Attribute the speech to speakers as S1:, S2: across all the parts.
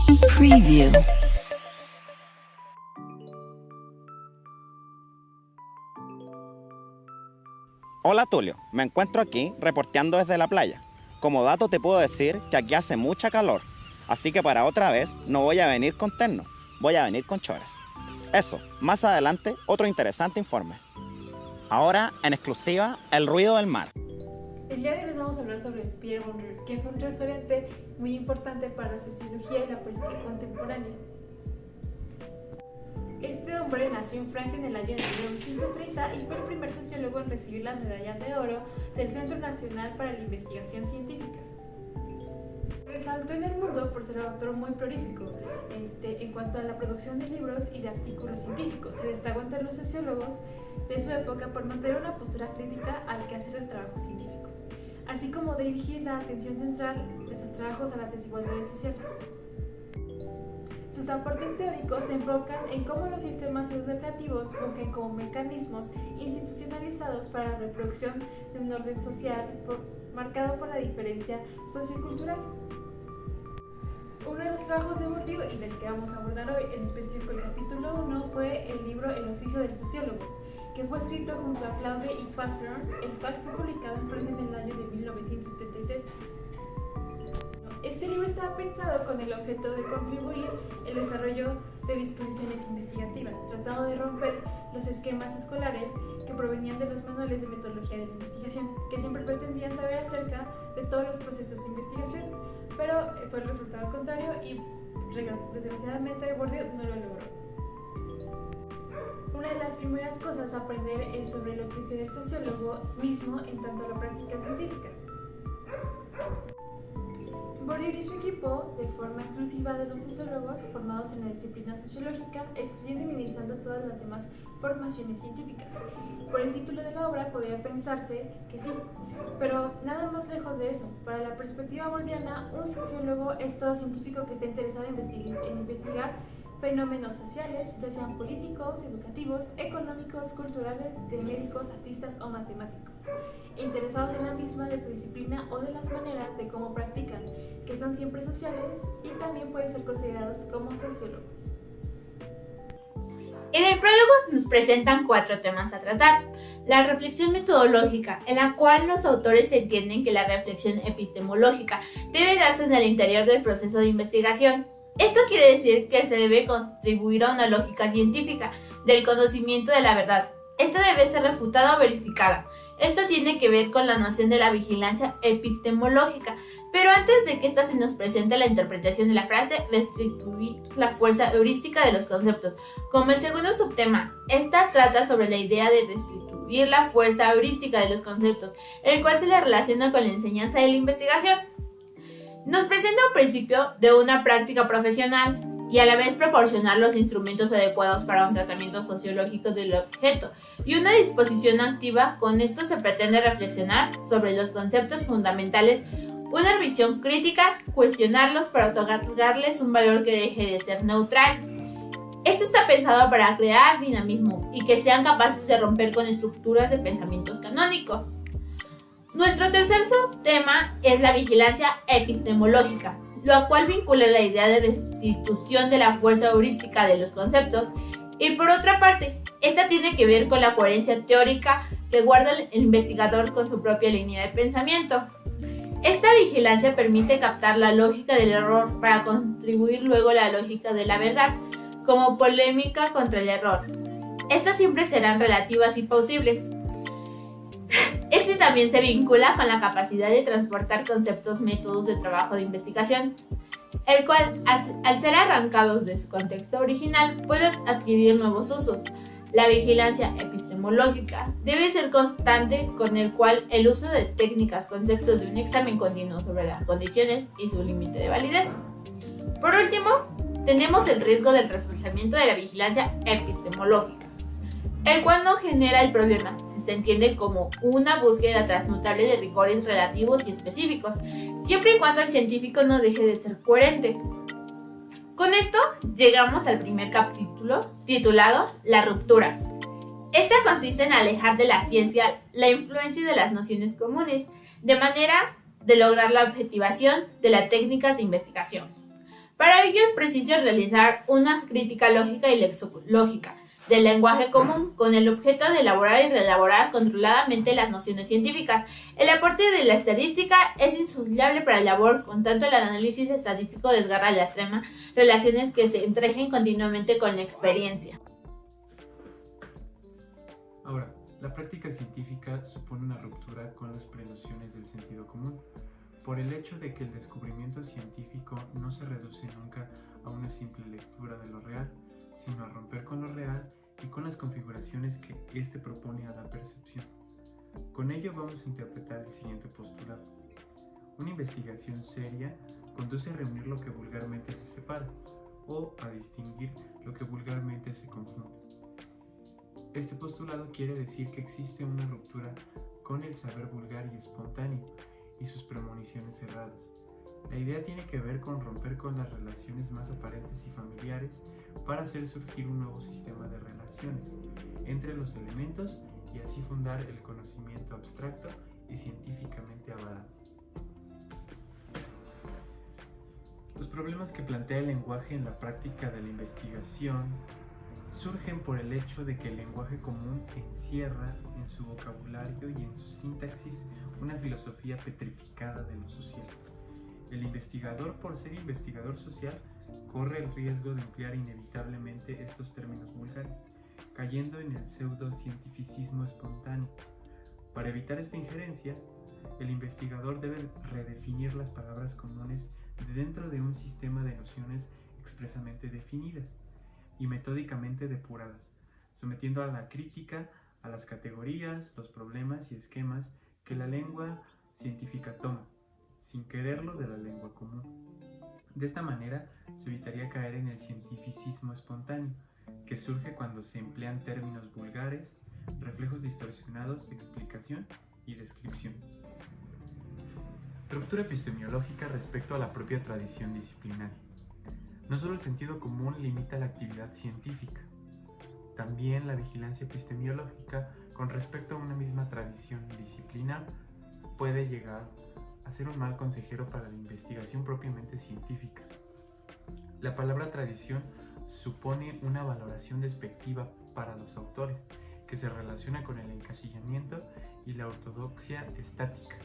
S1: Preview.
S2: Hola Tulio, me encuentro aquí reporteando desde la playa. Como dato te puedo decir que aquí hace mucha calor, así que para otra vez no voy a venir con terno, voy a venir con chores. Eso, más adelante otro interesante informe. Ahora, en exclusiva, el ruido del mar.
S3: El día de hoy les vamos a hablar sobre Pierre Bourdieu, que fue un referente muy importante para la sociología y la política contemporánea. Este hombre nació en Francia en el año de 1930 y fue el primer sociólogo en recibir la medalla de oro del Centro Nacional para la Investigación Científica. Resaltó en el mundo por ser un autor muy prolífico en cuanto a la producción de libros y de artículos científicos. Se destacó entre los sociólogos de su época por mantener una postura crítica al quehacer del trabajo científico, así como dirigir la atención central de sus trabajos a las desigualdades sociales. Sus aportes teóricos se enfocan en cómo los sistemas educativos fungen como mecanismos institucionalizados para la reproducción de un orden social marcado por la diferencia sociocultural. Uno de los trabajos de Bourdieu y del que vamos a abordar hoy, en específico el capítulo 1, fue el libro El oficio del sociólogo, que fue escrito junto a Claude y Pasteur, el cual fue publicado en Francia en el año de 1973. Este libro estaba pensado con el objeto de contribuir al desarrollo de disposiciones investigativas, tratando de romper los esquemas escolares que provenían de los manuales de metodología de la investigación, que siempre pretendían saber acerca de todos los procesos de investigación, pero fue el resultado contrario y desgraciadamente Bourdieu no lo logró. Una de las primeras cosas a aprender es sobre el oficio del sociólogo mismo en tanto a la práctica científica. Bourdieu y su equipo, de forma exclusiva de los sociólogos formados en la disciplina sociológica, excluyendo y minimizando todas las demás formaciones científicas. Por el título de la obra podría pensarse que sí, pero nada más lejos de eso. Para la perspectiva bourdiana, un sociólogo es todo científico que está interesado en investigar fenómenos sociales, ya sean políticos, educativos, económicos, culturales, de médicos, artistas o matemáticos, interesados en la misma de su disciplina o de las maneras de cómo practican, que son siempre sociales y también pueden ser considerados como sociólogos.
S4: En el prólogo nos presentan 4 temas a tratar. La reflexión metodológica, en la cual los autores entienden que la reflexión epistemológica debe darse en el interior del proceso de investigación. Esto quiere decir que se debe contribuir a una lógica científica del conocimiento de la verdad. Esta debe ser refutada o verificada. Esto tiene que ver con la noción de la vigilancia epistemológica, pero antes de que esta se nos presente la interpretación de la frase, restituir la fuerza heurística de los conceptos. Como el segundo subtema, esta trata sobre la idea de restituir la fuerza heurística de los conceptos, el cual se la relaciona con la enseñanza de la investigación. Nos presenta un principio de una práctica profesional y a la vez proporcionar los instrumentos adecuados para un tratamiento sociológico del objeto y una disposición activa. Con esto se pretende reflexionar sobre los conceptos fundamentales, una visión crítica, cuestionarlos para otorgarles un valor que deje de ser neutral. Esto está pensado para crear dinamismo y que sean capaces de romper con estructuras de pensamientos canónicos. Nuestro tercer subtema es la vigilancia epistemológica, lo cual vincula la idea de restitución de la fuerza heurística de los conceptos, y por otra parte, esta tiene que ver con la coherencia teórica que guarda el investigador con su propia línea de pensamiento. Esta vigilancia permite captar la lógica del error para contribuir luego a la lógica de la verdad, como polémica contra el error. Estas siempre serán relativas y plausibles. Este también se vincula con la capacidad de transportar conceptos, métodos de trabajo de investigación, el cual, al ser arrancados de su contexto original, puede adquirir nuevos usos. La vigilancia epistemológica debe ser constante, con el cual el uso de técnicas, conceptos de un examen continuo sobre las condiciones y su límite de validez. Por último, tenemos el riesgo del reforzamiento de la vigilancia epistemológica, el cual no genera el problema si se entiende como una búsqueda transmutable de rigores relativos y específicos, siempre y cuando el científico no deje de ser coherente. Con esto llegamos al primer capítulo, titulado La ruptura. Esta consiste en alejar de la ciencia la influencia de las nociones comunes, de manera de lograr la objetivación de las técnicas de investigación. Para ello es preciso realizar una crítica lógica y lexológica del lenguaje común, con el objeto de elaborar y reelaborar controladamente las nociones científicas. El aporte de la estadística es insoslayable para la labor, con tanto el análisis estadístico desgarra las extremas relaciones que se entrejen continuamente con la experiencia.
S1: Ahora, la práctica científica supone una ruptura con las prenociones del sentido común, por el hecho de que el descubrimiento científico no se reduce nunca a una simple lectura de lo real, sino a romper con lo real y con las configuraciones que éste propone a la percepción. Con ello vamos a interpretar el siguiente postulado. Una investigación seria conduce a reunir lo que vulgarmente se separa o a distinguir lo que vulgarmente se confunde. Este postulado quiere decir que existe una ruptura con el saber vulgar y espontáneo y sus premoniciones erradas. La idea tiene que ver con romper con las relaciones más aparentes y familiares para hacer surgir un nuevo sistema de relaciones entre los elementos y así fundar el conocimiento abstracto y científicamente avalado. Los problemas que plantea el lenguaje en la práctica de la investigación surgen por el hecho de que el lenguaje común encierra en su vocabulario y en su sintaxis una filosofía petrificada de lo social. El investigador, por ser investigador social, corre el riesgo de emplear inevitablemente estos términos vulgares, cayendo en el pseudocientificismo espontáneo. Para evitar esta injerencia, el investigador debe redefinir las palabras comunes dentro de un sistema de nociones expresamente definidas y metódicamente depuradas, sometiendo a la crítica a las categorías, los problemas y esquemas que la lengua científica toma, sin quererlo, de la lengua común. De esta manera se evitaría caer en el cientificismo espontáneo, que surge cuando se emplean términos vulgares, reflejos distorsionados de explicación y descripción. Ruptura epistemológica respecto a la propia tradición disciplinaria. No solo el sentido común limita la actividad científica, también la vigilancia epistemológica con respecto a una misma tradición disciplinar puede llegar a ser un mal consejero para la investigación propiamente científica. La palabra tradición supone una valoración despectiva para los autores, que se relaciona con el encasillamiento y la ortodoxia estática.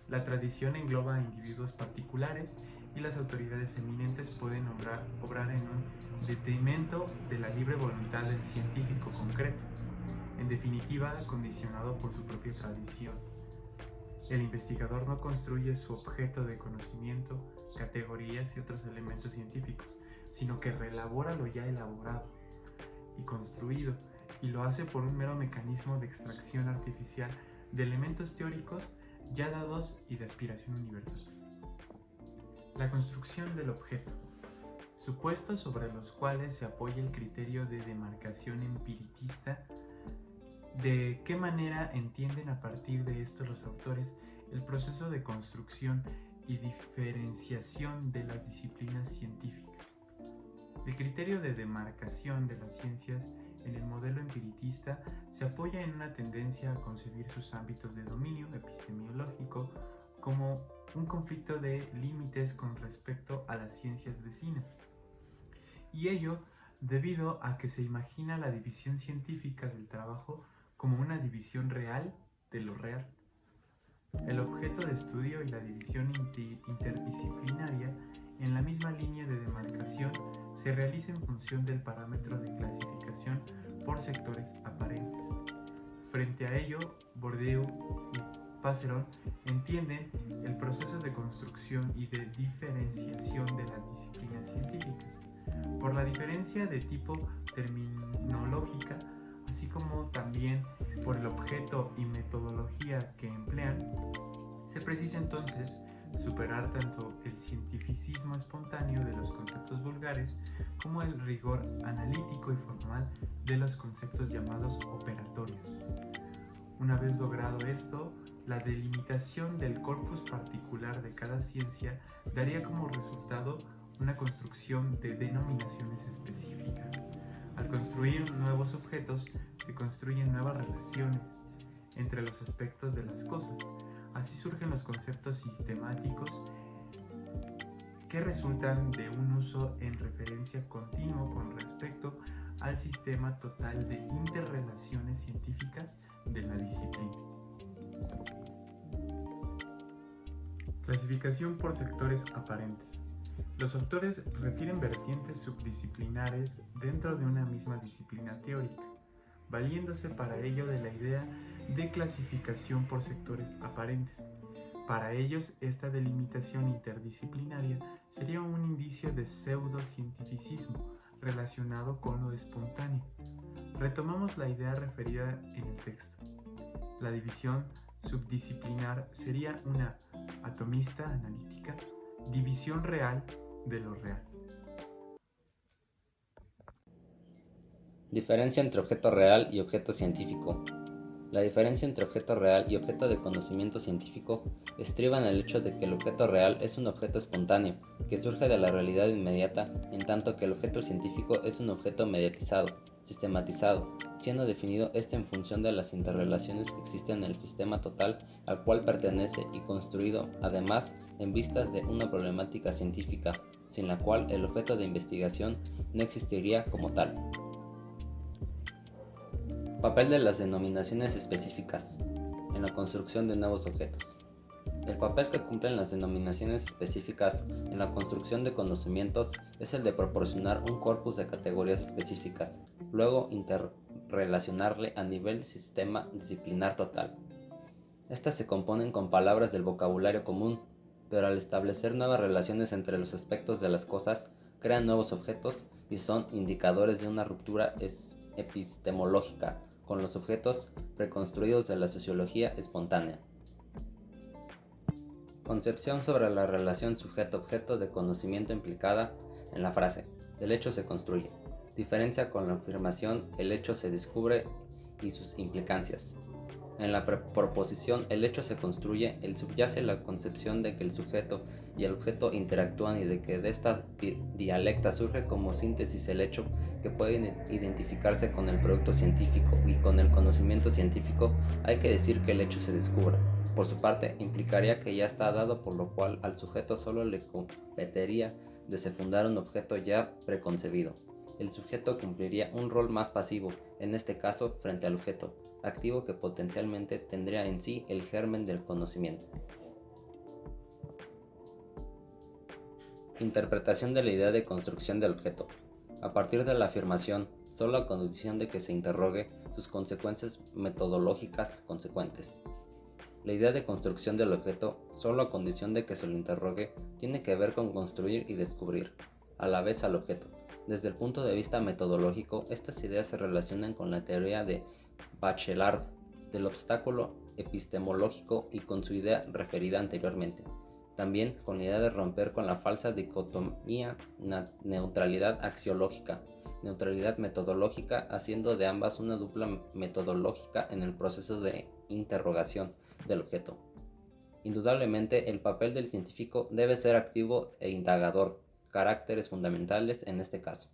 S1: La tradición engloba a individuos particulares y las autoridades eminentes pueden obrar en un detrimento de la libre voluntad del científico concreto, en definitiva condicionado por su propia tradición. El investigador no construye su objeto de conocimiento, categorías y otros elementos científicos, sino que reelabora lo ya elaborado y construido, y lo hace por un mero mecanismo de extracción artificial de elementos teóricos ya dados y de aspiración universal. La construcción del objeto. Supuestos sobre los cuales se apoya el criterio de demarcación espiritista. ¿De qué manera entienden a partir de esto los autores el proceso de construcción y diferenciación de las disciplinas científicas? El criterio de demarcación de las ciencias en el modelo espiritista se apoya en una tendencia a concebir sus ámbitos de dominio epistemológico como un conflicto de límites con respecto a las ciencias vecinas, y ello debido a que se imagina la división científica del trabajo como una división real de lo real. El objeto de estudio y la división interdisciplinaria en la misma línea de demarcación se realiza en función del parámetro de clasificación por sectores aparentes. Frente a ello, Bourdieu y Passeron entienden el proceso de construcción y de diferenciación de las disciplinas científicas por la diferencia de tipo terminológica, así como también por el objeto y metodología que emplean. Se precisa entonces superar tanto el cientificismo espontáneo de los conceptos vulgares como el rigor analítico y formal de los conceptos llamados operatorios. Una vez logrado esto, la delimitación del corpus particular de cada ciencia daría como resultado una construcción de denominaciones específicas. Al construir nuevos objetos, se construyen nuevas relaciones entre los aspectos de las cosas. Así surgen los conceptos sistemáticos que resultan de un uso en referencia continuo con respecto al sistema total de interrelaciones científicas de la disciplina. Clasificación por sectores aparentes. Los autores refieren vertientes subdisciplinares dentro de una misma disciplina teórica, valiéndose para ello de la idea de clasificación por sectores aparentes. Para ellos, esta delimitación interdisciplinaria sería un indicio de pseudocientificismo relacionado con lo espontáneo. Retomamos la idea referida en el texto. La división subdisciplinar sería una atomista analítica, división real de lo real.
S5: Diferencia entre objeto real y objeto científico. La diferencia entre objeto real y objeto de conocimiento científico estriba en el hecho de que el objeto real es un objeto espontáneo, que surge de la realidad inmediata, en tanto que el objeto científico es un objeto mediatizado, sistematizado, siendo definido este en función de las interrelaciones que existen en el sistema total al cual pertenece y construido, además, en vistas de una problemática científica, sin la cual el objeto de investigación no existiría como tal. Papel de las denominaciones específicas en la construcción de nuevos objetos. El papel que cumplen las denominaciones específicas en la construcción de conocimientos es el de proporcionar un corpus de categorías específicas, luego interrelacionarle a nivel de sistema disciplinar total. Estas se componen con palabras del vocabulario común, pero al establecer nuevas relaciones entre los aspectos de las cosas, crean nuevos objetos y son indicadores de una ruptura epistemológica con los objetos preconstruidos de la sociología espontánea. Concepción sobre la relación sujeto-objeto de conocimiento implicada en la frase "el hecho se construye". Diferencia con la afirmación "el hecho se descubre" y sus implicancias. En la proposición "el hecho se construye", el subyace la concepción de que el sujeto y el objeto interactúan y de que de esta dialecta surge como síntesis el hecho que puede identificarse con el producto científico, y con el conocimiento científico hay que decir que el hecho se descubra. Por su parte, implicaría que ya está dado, por lo cual al sujeto solo le competiría desfundar un objeto ya preconcebido. El sujeto cumpliría un rol más pasivo, en este caso frente al objeto, activo que potencialmente tendría en sí el germen del conocimiento. Interpretación de la idea de construcción del objeto. A partir de la afirmación, solo a condición de que se interrogue sus consecuencias metodológicas consecuentes. La idea de construcción del objeto, solo a condición de que se lo interrogue, tiene que ver con construir y descubrir, a la vez al objeto. Desde el punto de vista metodológico, estas ideas se relacionan con la teoría de Bachelard del obstáculo epistemológico y con su idea referida anteriormente. También con la idea de romper con la falsa dicotomía neutralidad axiológica, neutralidad metodológica, haciendo de ambas una dupla metodológica en el proceso de interrogación del objeto. Indudablemente, el papel del científico debe ser activo e indagador, caracteres fundamentales en este caso.